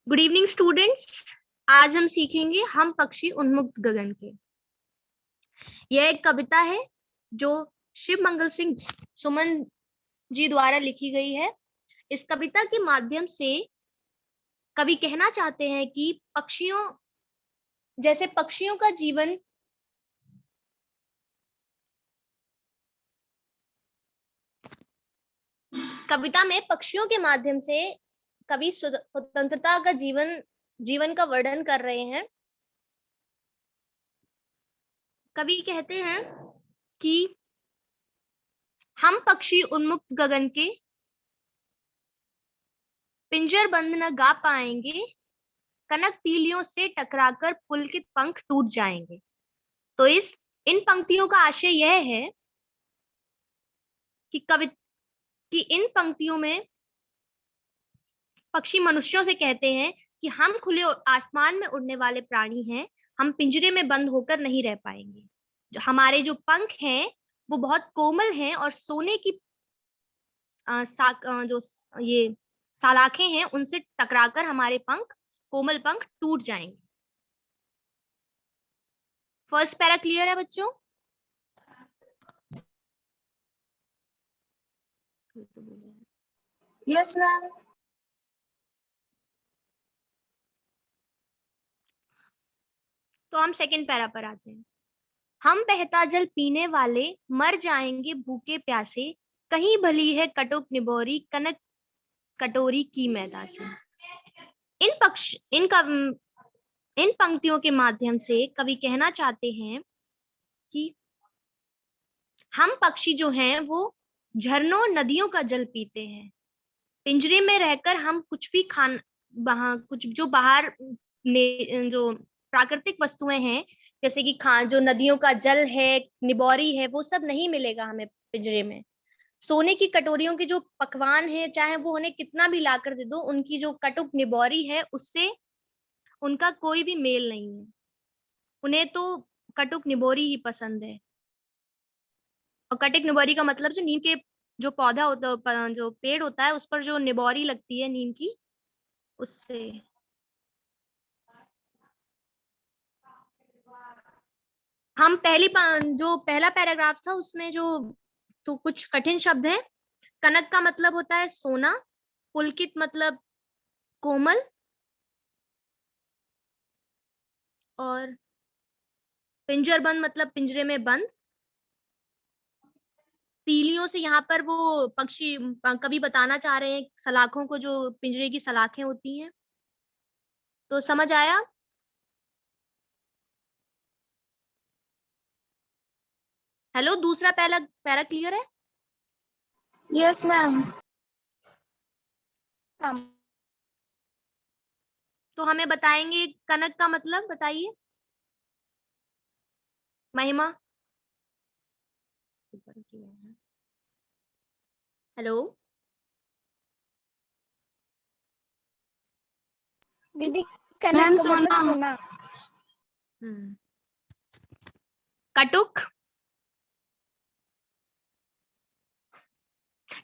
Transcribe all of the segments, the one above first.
Good evening students. आज हम सीखेंगे हम पक्षी उन्मुक्त गगन के। यह एक कविता है जो शिव मंगल सिंह सुमन जी द्वारा लिखी गई है। इस कविता के माध्यम से कवि कहना चाहते हैं कि पक्षियों का जीवन कविता में पक्षियों के माध्यम से कवि स्वतंत्रता का जीवन का वर्णन कर रहे हैं। कवि कहते हैं कि हम पक्षी उन्मुक्त गगन के पिंजर बंद न गा पाएंगे, कनक तीलियों से टकराकर पुलकित पंख टूट जाएंगे। तो इन पंक्तियों का आशय यह है कि इन पंक्तियों में पक्षी मनुष्यों से कहते हैं कि हम खुले आसमान में उड़ने वाले प्राणी हैं, हम पिंजरे में बंद होकर नहीं रह पाएंगे। हमारे जो पंख हैं वो बहुत कोमल हैं और सोने की जो ये सलाखें हैं उनसे टकराकर हमारे कोमल पंख टूट जाएंगे। फर्स्ट पैरा क्लियर है बच्चों? Yes ma'am. तो हम सेकंड पैरा पर आते हैं। हम बहता जल पीने वाले मर जाएंगे भूखे प्यासे, कहीं भली है कटुक निबोरी कनक कटोरी की मैदा से। इन पक्ष इन कव, इन पंक्तियों के माध्यम से कवि कहना चाहते हैं कि हम पक्षी जो हैं वो झरनों नदियों का जल पीते हैं। पिंजरे में रहकर हम कुछ भी कुछ जो बाहर जो प्राकृतिक वस्तुएं हैं जैसे कि जो नदियों का जल है, निबोरी है, वो सब नहीं मिलेगा हमें पिंजरे में। सोने की कटोरियों के जो पकवान है, चाहे वो उन्हें कितना भी लाकर दे दो, उनकी जो कटुक निबोरी है उससे उनका कोई भी मेल नहीं है। उन्हें तो कटुक निबोरी ही पसंद है। और कटुक निबोरी का मतलब जो नीम के जो पौधा होता, जो पेड़ होता है, उस पर जो निबोरी लगती है नीम की, उससे। हम जो पहला पैराग्राफ था उसमें जो तो कुछ कठिन शब्द हैं। कनक का मतलब होता है सोना, पुलकित मतलब कोमल, और पिंजरबंद मतलब पिंजरे में बंद। तीलियों से यहाँ पर वो पक्षी कभी बताना चाह रहे हैं सलाखों को, जो पिंजरे की सलाखें होती हैं। तो समझ आया? हेलो, दूसरा पैरा पैरा क्लियर है? Yes ma'am. तो हमें बताएंगे कनक का मतलब, बताइए महिमा। हेलो दीदी, कनक का मतलब सोना। कटुक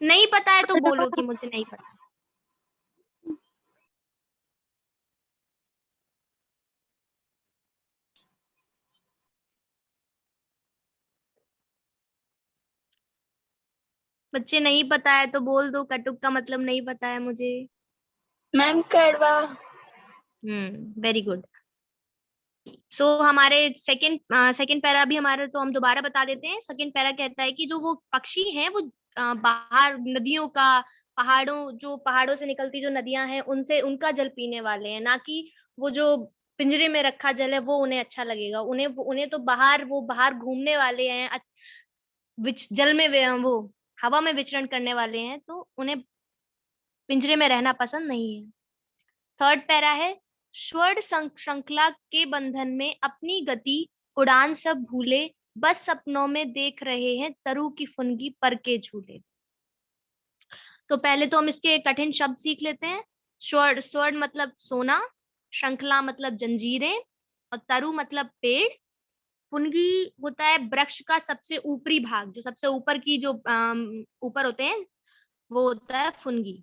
नहीं पता है तो बोलो कि मुझे नहीं पता। बच्चे नहीं पता है तो बोल दो, कटुक का मतलब नहीं पता है मुझे। मैम कड़वा। Very good. सो हमारे सेकंड पैरा भी हमारे, तो हम दोबारा बता देते हैं। सेकंड पैरा कहता है कि जो वो पक्षी हैं वो बाहर नदियों का, जो पहाड़ों से निकलती जो नदियां हैं उनसे उनका जल पीने वाले हैं, ना कि वो जो पिंजरे में रखा जल है वो उन्हें अच्छा लगेगा। उन्हें तो वो बाहर घूमने वाले हैं, जल में वो हवा में विचरण करने वाले हैं, तो उन्हें पिंजरे में रहना पसंद नहीं है। थर्ड पैरा है, स्वर्ण श्रृंखला के बंधन में अपनी गति उड़ान सब भूले, बस सपनों में देख रहे हैं तरु की फुनगी पर के झूले। तो पहले तो हम इसके कठिन शब्द सीख लेते हैं। स्वर्ण मतलब सोना, श्रृंखला मतलब जंजीरें, और तरु मतलब पेड़। फुनगी होता है वृक्ष का सबसे ऊपरी भाग, जो सबसे ऊपर की जो ऊपर होते हैं वो होता है फुनगी।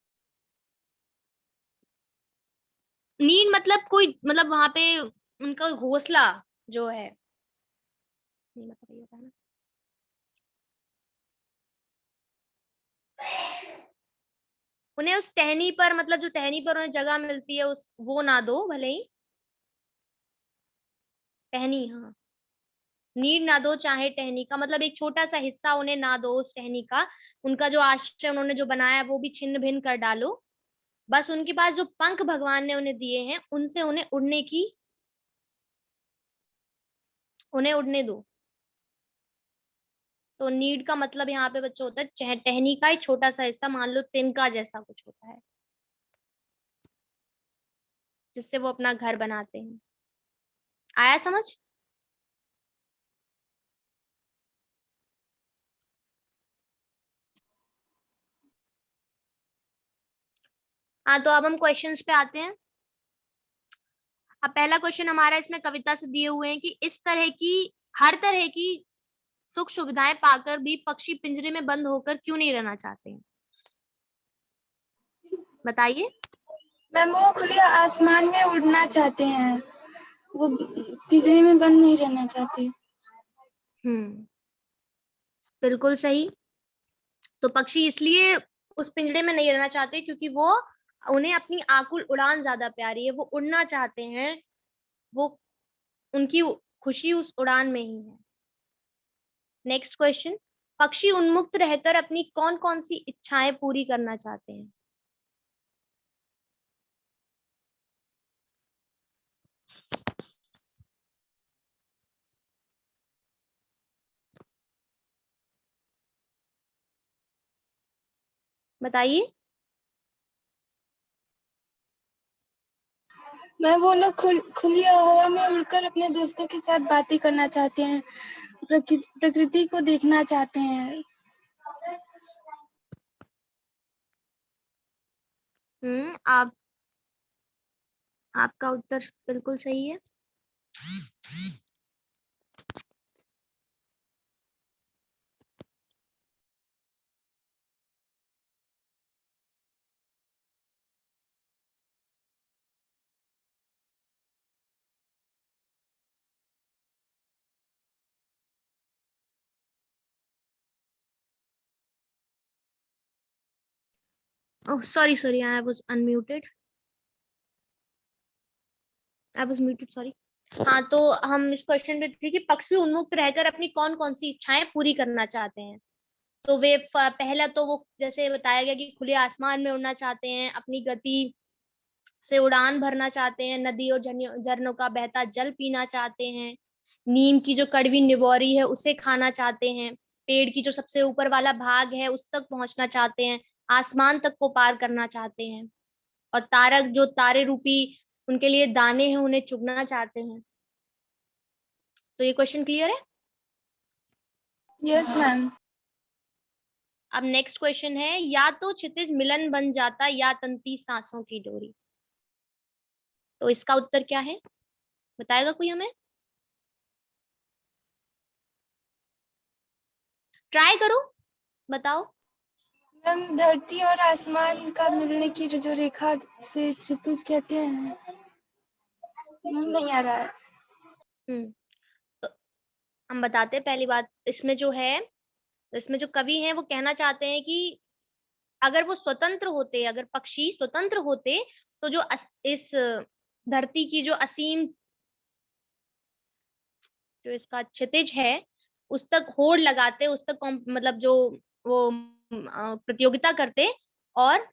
नीड मतलब कोई, मतलब वहां पे उनका घोंसला जो है, नहीं मतलब ये होता है ना। उन्हें उस टहनी पर, मतलब जो टहनी पर उन्हें जगह मिलती है उस, वो ना दो भले ही। टहनी, हाँ। नीड ना दो चाहे टहनी का मतलब एक छोटा सा हिस्सा उन्हें ना दो उस टहनी का। उनका जो आश्रय उन्होंने जो बनाया है वो भी छिन्न भिन्न कर डालो। बस उनके पास जो पंख भगवान ने उन्हें दिए हैं उनसे उन्हें उड़ने की, उन्हें उड़ने दो। तो नीड का मतलब यहाँ पे बच्चों होता है टहनी का ही छोटा सा हिस्सा, मान लो तिनका जैसा कुछ होता है, जिससे वो अपना घर बनाते हैं। आया समझ? हाँ, तो अब हम क्वेश्चंस पे आते हैं। अब पहला क्वेश्चन हमारा इसमें कविता से दिए हुए हैं कि इस तरह की, हर तरह की सुख सुविधाएं पाकर भी पक्षी पिंजरे में बंद होकर क्यों नहीं रहना चाहते हैं? बताइए। मैम वो खुले आसमान में उड़ना चाहते हैं, वो पिंजरे में बंद नहीं रहना चाहते। हम्म, बिल्कुल सही। तो पक्षी इसलिए उस पिंजरे में नहीं रहना चाहते क्योंकि वो, उन्हें अपनी आकुल उड़ान ज्यादा प्यारी है, वो उड़ना चाहते हैं। वो, उनकी खुशी उस उड़ान में ही है। नेक्स्ट क्वेश्चन, पक्षी उन्मुक्त रहकर अपनी कौन कौन सी इच्छाएं पूरी करना चाहते हैं? बताइए। मैं वो लोग खुली हवा में उड़कर अपने दोस्तों के साथ बातें करना चाहते हैं, प्रकृति को देखना चाहते हैं। आप, आपका उत्तर बिल्कुल सही है। Oh sorry sorry, I was unmuted, I was muted, sorry. हाँ, तो हम इस क्वेश्चन पे थे कि पक्षी उन्मुक्त रहकर अपनी कौन कौन सी इच्छाएं पूरी करना चाहते हैं। तो वे पहला तो वो जैसे बताया गया कि खुले आसमान में उड़ना चाहते हैं, अपनी गति से उड़ान भरना चाहते हैं, नदी और झरनों का बहता जल पीना चाहते हैं, नीम की जो कड़वी निबोरी है उसे खाना चाहते हैं, पेड़ की जो सबसे ऊपर वाला भाग है उस तक पहुंचना चाहते हैं, आसमान तक को पार करना चाहते हैं, और तारक जो तारे रूपी उनके लिए दाने हैं उन्हें चुगना चाहते हैं। तो ये क्वेश्चन क्लियर है? Yes ma'am. अब नेक्स्ट क्वेश्चन है, या तो क्षितिज मिलन बन जाता या तंती सांसों की डोरी। तो इसका उत्तर क्या है? बताएगा कोई हमें? ट्राई करो, बताओ। मैम धरती और आसमान का मिलने की जो रेखा से क्षितिज कहते हैं। नहीं आ रहा है। हम्म, तो हम बताते हैं। पहली बात इसमें जो है, इसमें जो कवि हैं वो कहना चाहते हैं कि अगर वो स्वतंत्र होते, अगर पक्षी स्वतंत्र होते, तो जो इस धरती की जो असीम, जो इसका क्षितिज है उस तक होड़ लगाते, उस तक मतलब जो वो प्रतियोगिता करते, और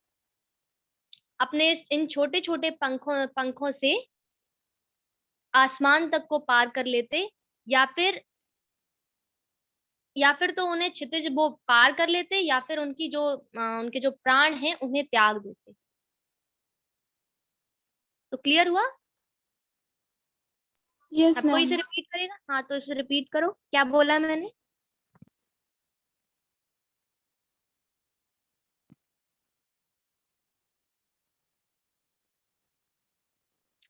अपने इन छोटे छोटे पंखों पंखों से आसमान तक को पार कर लेते, या फिर, या फिर तो उन्हें क्षितिज वो पार कर लेते, या फिर उनकी जो उनके जो प्राण हैं उन्हें त्याग देते। तो क्लियर हुआ? यस अब कोई मैम। इसे रिपीट करेगा? हाँ, तो इसे रिपीट करो, क्या बोला मैंने?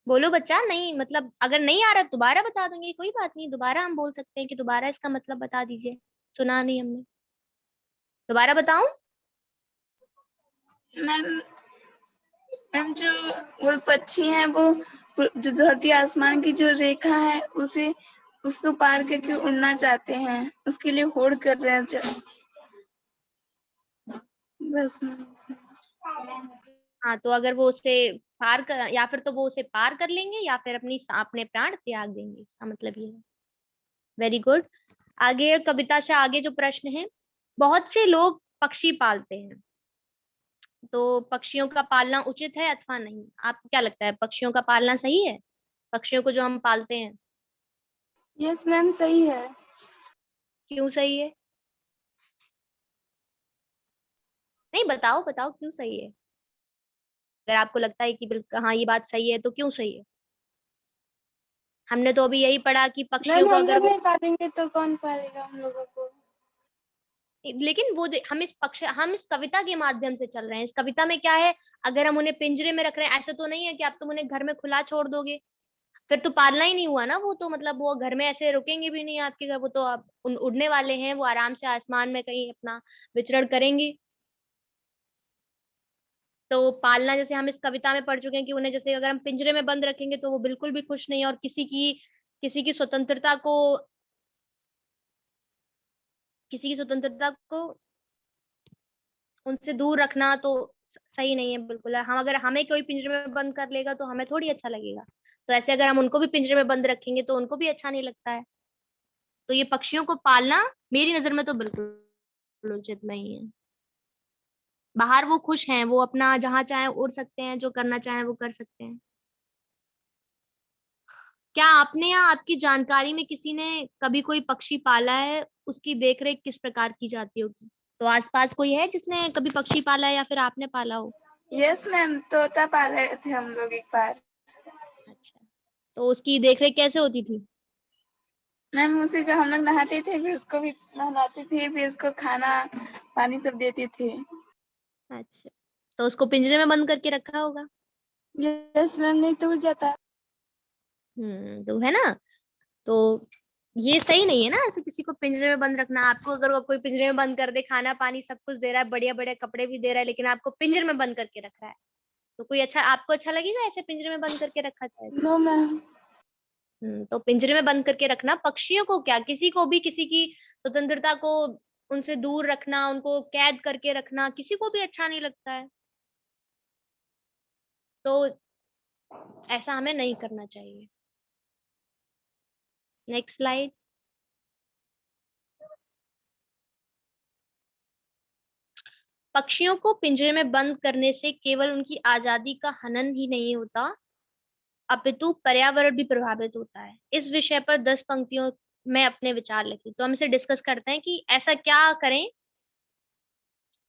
बोलो बच्चा, नहीं मतलब अगर नहीं आ रहा तो दोबारा बता दूंगी, कोई बात नहीं, दोबारा हम बोल सकते हैं कि दोबारा इसका मतलब बता दीजिए, सुना नहीं हमने। दोबारा बताऊं? मैम मैम जो वो पक्षी हैं वो जो धरती आसमान की जो रेखा है उसको पार करके उड़ना चाहते हैं, उसके लिए होड़ कर रहे हैं बस मैम। हाँ, तो अगर वो उसे पार कर, या फिर तो वो उसे पार कर लेंगे या फिर अपने प्राण त्याग देंगे, इसका मतलब ये है। Very good. आगे कविता से आगे जो प्रश्न है, बहुत से लोग पक्षी पालते हैं, तो पक्षियों का पालना उचित है अथवा नहीं? आपको क्या लगता है, पक्षियों का पालना सही है, पक्षियों को जो हम पालते हैं? यस मैम सही है। क्यों सही है? नहीं, बताओ बताओ क्यों सही है। अगर आपको लगता है कि बिल्कुल हाँ ये बात सही है, तो क्यों सही है? हमने तो अभी यही पढ़ा कि पक्षियों मैम को हम अगर लोग वो, नहीं पालेंगे तो कौन पालेगा हम लोगों को? लेकिन हम इस कविता के माध्यम से चल रहे हैं। इस कविता में क्या है, अगर हम उन्हें पिंजरे में रख रहे हैं, ऐसा तो नहीं है कि आप तुम उन्हें घर में खुला छोड़ दोगे, फिर तो पालना ही नहीं हुआ ना। वो तो मतलब वो घर में ऐसे रुकेंगे भी नहीं आपके घर, वो तो आप उड़ने वाले हैं, वो आराम से आसमान में कहीं अपना विचरण करेंगे। तो पालना, जैसे हम इस कविता में पढ़ चुके हैं कि उन्हें जैसे अगर हम पिंजरे में बंद रखेंगे तो वो बिल्कुल भी खुश नहीं है, और किसी की स्वतंत्रता को किसी की स्वतंत्रता को उनसे दूर रखना तो सही नहीं है बिल्कुल। हम अगर हमें कोई पिंजरे में बंद कर लेगा तो हमें थोड़ी अच्छा लगेगा, तो ऐसे अगर हम उनको भी पिंजरे में बंद रखेंगे तो उनको भी अच्छा नहीं लगता है। तो ये पक्षियों को पालना मेरी नजर में तो बिल्कुल उचित नहीं है। बाहर वो खुश हैं, वो अपना जहां चाहे उड़ सकते हैं, जो करना चाहे वो कर सकते हैं। क्या आपने या आपकी जानकारी में किसी ने कभी कोई पक्षी पाला है? उसकी देखरेख किस प्रकार की जाती होगी? तो आसपास कोई है जिसने कभी पक्षी पाला है या फिर आपने पाला हो? यस मैम तोता पाले थे हम लोग एक बार। अच्छा, तो उसकी देखरेख कैसे होती थी? मैम उसे जब हम लोग नहाते थे फिर उसको भी नहलाते थे, फिर उसको खाना पानी सब देते थे। अच्छा, तो उसको पिंजरे में बंद करके रखा होगा। यस मैम नहीं तो उड़ जाता। तो है ना। तो ये सही नहीं है ना, ऐसे किसी को पिंजरे में बंद रखना। आपको अगर वो कोई पिंजरे में बंद कर दे, खाना पानी सब कुछ दे रहा है, बढ़िया बढ़िया कपड़े भी दे रहा है, लेकिन आपको पिंजरे में बंद करके रख रहा है, तो कोई अच्छा, आपको अच्छा लगेगा ऐसे पिंजरे में बंद करके रखा जाए? No ma'am. तो पिंजरे में बंद करके रखना, पक्षियों को क्या, किसी को भी किसी की स्वतंत्रता को उनसे दूर रखना, उनको कैद करके रखना किसी को भी अच्छा नहीं लगता है। तो ऐसा हमें नहीं करना चाहिए। Next slide. पक्षियों को पिंजरे में बंद करने से केवल उनकी आजादी का हनन ही नहीं होता, अपितु पर्यावरण भी प्रभावित होता है। इस विषय पर 10 पंक्तियों में अपने विचार लिखिए। तो हम इसे डिस्कस करते हैं कि ऐसा क्या करें।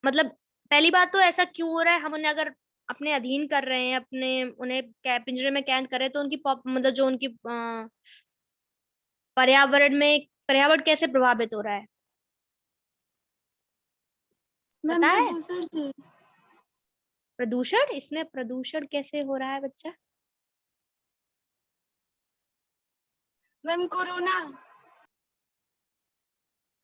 मतलब पहली बात तो ऐसा क्यों हो रहा है, हम उन्हें अगर अपने अधीन कर रहे हैं, अपने उन्हें पिंजरे में कैद कर रहे हैं, तो उनकी मतलब जो उनकी पर्यावरण कैसे प्रभावित हो रहा है, मैम पता है? प्रदूषण से। प्रदूषण, इसमें प्रदूषण कैसे हो रहा है बच्चा? Ma'am corona.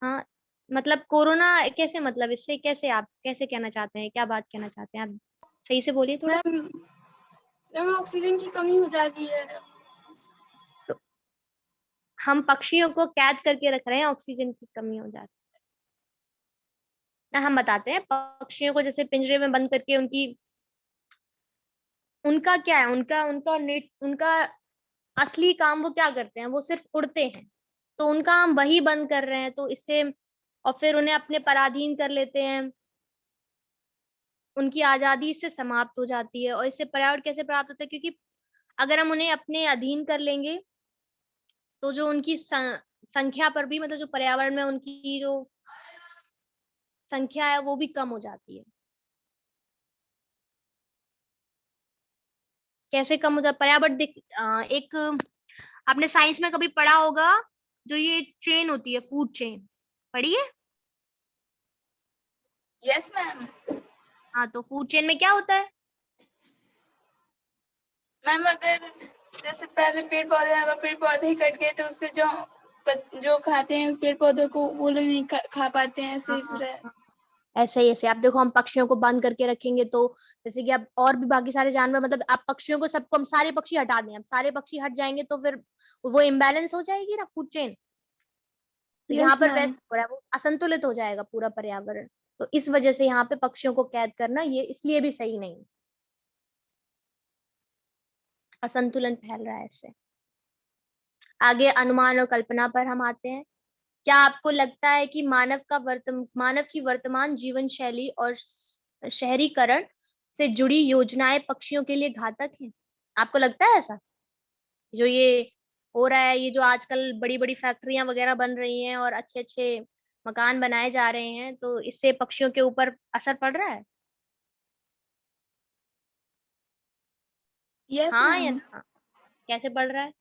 हाँ, मतलब कोरोना कैसे, मतलब इससे कैसे, आप कैसे कहना चाहते हैं, क्या बात कहना चाहते हैं आप? सही से बोलिए थोड़ा। मैम मैम ऑक्सीजन की कमी हो जा रही है। तो हम पक्षियों को कैद करके रख रहे हैं, ऑक्सीजन की कमी हो जाती है। हम बताते हैं, पक्षियों को जैसे पिंजरे में बंद करके उनका क्या है, उनका असली काम वो क्या करते हैं, वो सिर्फ उड़ते हैं। तो उनका हम वही बंद कर रहे हैं, तो इससे और फिर उन्हें अपने पराधीन कर लेते हैं, उनकी आजादी इससे समाप्त हो जाती है। और इससे पर्यावरण कैसे प्राप्त होता है, क्योंकि अगर हम उन्हें अपने अधीन कर लेंगे तो जो उनकी संख्या पर भी, मतलब जो पर्यावरण में उनकी जो संख्या है वो भी कम हो जाती है। कैसे कम हो जाता पर्यावरण, एक आपने साइंस में कभी पढ़ा होगा, जो ये चेन होती है, फूड चेन, पढ़ी है? Yes ma'am. हाँ, तो फूड चेन में क्या होता है? मैम अगर जैसे पहले पेड़ पौधे, अगर पेड़ पौधे ही कट गए तो उससे जो खाते हैं पेड़ पौधों को वो लोग नहीं खा पाते हैं, ऐसे हाँ, फिर हाँ, ऐसे ही ऐसे आप देखो, हम पक्षियों को बंद करके रखेंगे तो जैसे कि अब और भी बाकी सारे जानवर, मतलब आप पक्षियों को सबको, हम सारे पक्षी हटा दें, अब सारे पक्षी हट जाएंगे तो फिर वो इम्बैलेंस हो जाएगी ना फूड चेन। तो यहाँ यस पर मैम। वैसे हो रहा है, वो असंतुलित हो जाएगा पूरा पर्यावरण। तो इस वजह से यहाँ पे पक्षियों को कैद करना ये इसलिए भी सही नहीं, असंतुलन फैल रहा है इससे। आगे अनुमान और कल्पना पर हम आते हैं। क्या आपको लगता है कि मानव की वर्तमान जीवन शैली और शहरीकरण से जुड़ी योजनाएं पक्षियों के लिए घातक हैं? आपको लगता है ऐसा? जो ये हो रहा है, ये जो आजकल बड़ी बड़ी फैक्ट्रियां वगैरह बन रही हैं और अच्छे अच्छे मकान बनाए जा रहे हैं, तो इससे पक्षियों के ऊपर असर पड़ रहा है? यस हाँ या मैम। ना? कैसे पड़ रहा है?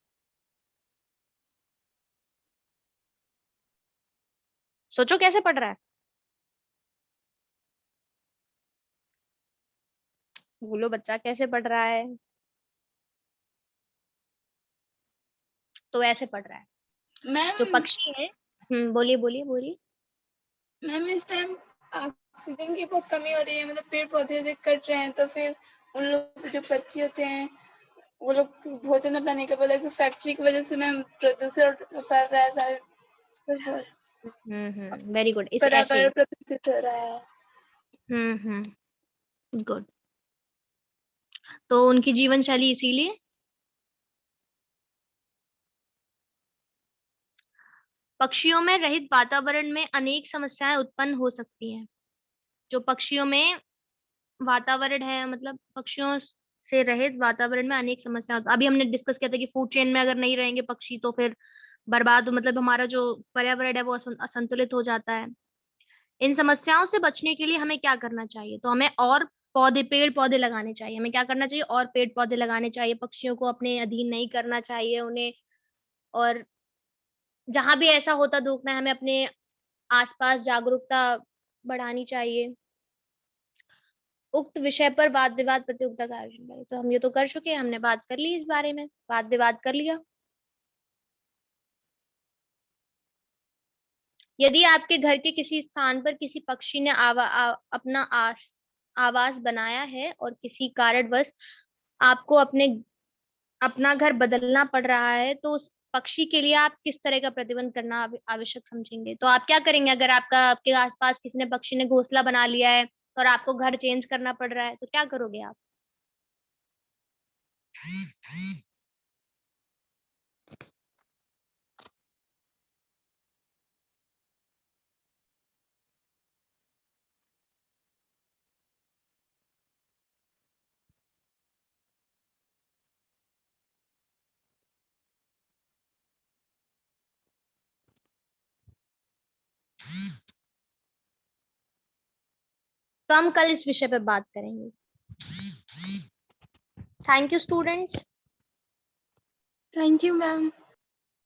सोचो कैसे पड़ रहा है। बोलो बच्चा, कैसे पड़ रहा है? तो ऐसे पड़ रहा है। जो मैम पक्षी है, बोलिए बोलिए बोलिए। मैम इस टाइम ऑक्सीजन की बहुत कमी हो रही है, मतलब पेड़ पौधे कट रहे हैं, तो फिर उन लोग जो पक्षी होते हैं वो लोग भोजन अपना नहीं कर पाते, फैक्ट्री की वजह से मैम प्रदूषण फैल रहा है सारे, वेरी गुड, इस ऐसे पर्यावरण ही। प्रदूषित हो रहा है। गुड। तो उनकी जीवन शैली इसीलिए, पक्षियों में रहित वातावरण में अनेक समस्याएं उत्पन्न हो सकती हैं। जो पक्षियों में वातावरण है, मतलब पक्षियों से रहित वातावरण में अनेक समस्याएं अभी हमने डिस्कस किया था कि फूड चेन में अगर नहीं रहेंगे पक्षी तो फिर बर्बाद, मतलब हमारा जो पर्यावरण है वो असंतुलित हो जाता है। इन समस्याओं से बचने के लिए हमें क्या करना चाहिए? तो हमें और पेड़ पौधे लगाने चाहिए। हमें क्या करना चाहिए? और पेड़ पौधे लगाने चाहिए, पक्षियों को अपने अधीन नहीं करना चाहिए उन्हें। और जहां भी ऐसा होता देखना है, हमें अपने आसपास जागरूकता बढ़ानी चाहिए। उक्त विषय पर वाद विवाद प्रतियोगिता का आयोजन करें। तो हम ये तो कर चुके हैं, हमने बात कर ली इस बारे में, वाद विवाद कर लिया। यदि आपके घर के किसी स्थान पर किसी पक्षी ने अपना आवास बनाया है और किसी कारणवश आपको अपना घर बदलना पड़ रहा है, तो उस पक्षी के लिए आप किस तरह का प्रतिबंध करना आवश्यक समझेंगे? तो आप क्या करेंगे अगर आपके आसपास किसी ने पक्षी ने घोंसला बना लिया है और आपको घर चेंज करना पड़ रहा है, तो क्या करोगे आप? तो हम कल इस विषय पर बात करेंगे। Thank you students. Thank you ma'am.